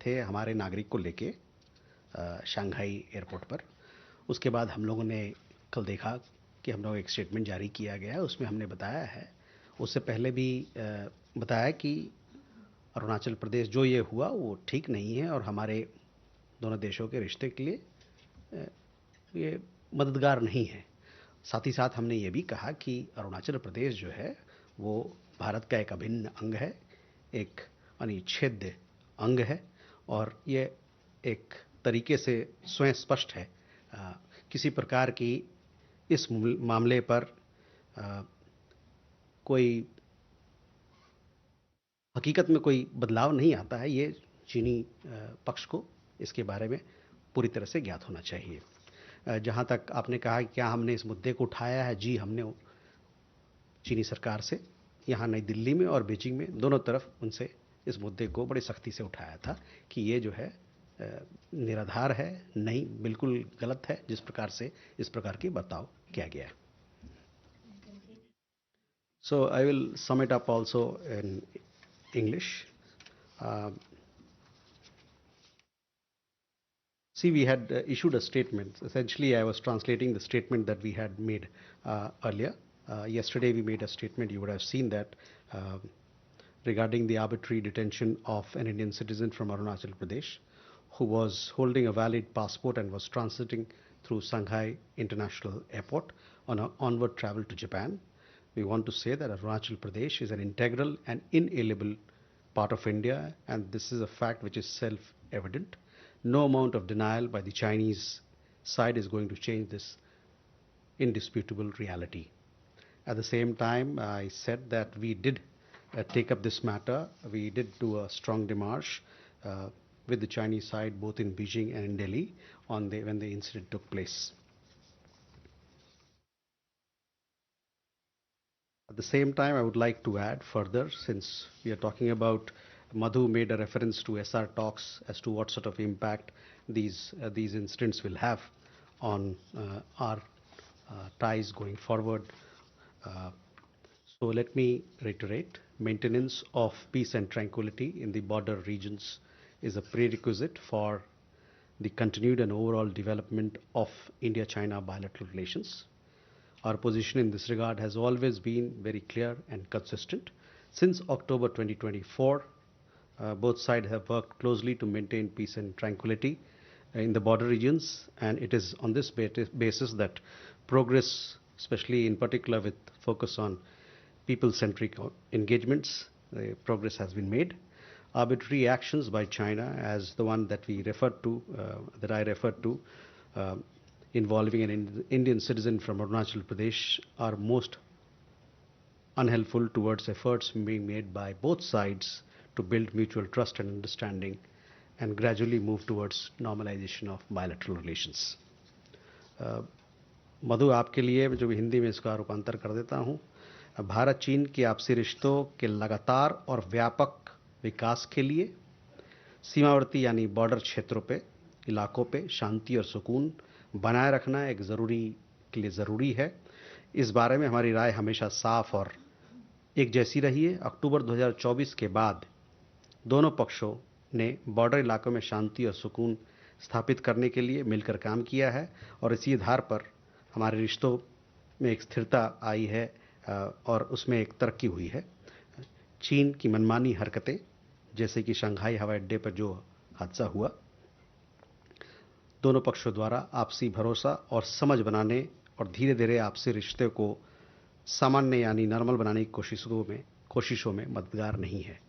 थे हमारे नागरिक को लेके शंघाई एयरपोर्ट पर। उसके बाद हम लोगों ने कल देखा कि हम लोग एक स्टेटमेंट जारी किया गया है, उसमें हमने बताया है, उससे पहले भी बताया कि अरुणाचल प्रदेश जो ये हुआ वो ठीक नहीं है और हमारे दोनों देशों के रिश्ते के लिए ये मददगार नहीं है। साथ ही साथ हमने ये भी कहा कि अरुणाचल प्रदेश जो है वो भारत का एक अभिन्न अंग है, एक अनिच्छेद्य अंग है और ये एक तरीके से स्वयं स्पष्ट है। किसी प्रकार की इस मामले पर कोई हकीकत में कोई बदलाव नहीं आता है, ये चीनी पक्ष को इसके बारे में पूरी तरह से ज्ञात होना चाहिए। जहाँ तक आपने कहा कि क्या हमने इस मुद्दे को उठाया है, जी हमने चीनी सरकार से यहाँ नई दिल्ली में और बीजिंग में दोनों तरफ उनसे इस मुद्दे को बड़ी सख्ती से उठाया था कि ये जो है निराधार है, नहीं, बिल्कुल गलत है जिस प्रकार से इस प्रकार की बर्ताव किया गया है। So I will sum it up also in English. See, we had issued a statement. Essentially, I was translating the statement that we had made earlier. Yesterday, we made a statement. You would have seen that regarding the arbitrary detention of an Indian citizen from Arunachal Pradesh who was holding a valid passport and was transiting through Shanghai International Airport on an onward travel to Japan. We want to say that Arunachal Pradesh is an integral and inalienable part of India, and this is a fact which is self-evident. No amount of denial by the Chinese side is going to change this indisputable reality. At the same time, I said that we did take up this matter. We did do a strong démarche with the Chinese side, both in Beijing and in Delhi, when the incident took place. At the same time, I would like to add further, since we are talking about, Madhu made a reference to SR talks as to what sort of impact these incidents will have on our ties going forward. So let me reiterate, maintenance of peace and tranquility in the border regions is a prerequisite for the continued and overall development of India-China bilateral relations. Our position in this regard has always been very clear and consistent. Since October 2024, both sides have worked closely to maintain peace and tranquility in the border regions, and it is on this basis that progress, especially in particular with focus on people-centric engagements, progress has been made. Arbitrary actions by China, as the one that we referred to, that I referred to, involving an Indian citizen from Arunachal Pradesh, are most unhelpful towards efforts being made by both sides to build mutual trust and understanding and gradually move towards normalization of bilateral relations. मधु, आपके लिए जो हिंदी में इसका रूपांतर कर देता हूँ, भारत चीन के आपसी रिश्तों के लगातार और व्यापक विकास के लिए सीमावर्ती यानी बॉर्डर क्षेत्रों पे, इलाकों पे शांति और सुकून बनाए रखना एक ज़रूरी है। इस बारे में हमारी राय हमेशा साफ और एक जैसी रही है। अक्टूबर 2024 के बाद दोनों पक्षों ने बॉर्डर इलाकों में शांति और सुकून स्थापित करने के लिए मिलकर काम किया है और इसी आधार पर हमारे रिश्तों में एक स्थिरता आई है और उसमें एक तरक्की हुई है। चीन की मनमानी हरकतें, जैसे कि शंघाई हवाई अड्डे पर जो हादसा हुआ, दोनों पक्षों द्वारा आपसी भरोसा और समझ बनाने और धीरे धीरे आपसी रिश्ते को सामान्य यानी नॉर्मल बनाने की कोशिशों में मददगार नहीं है।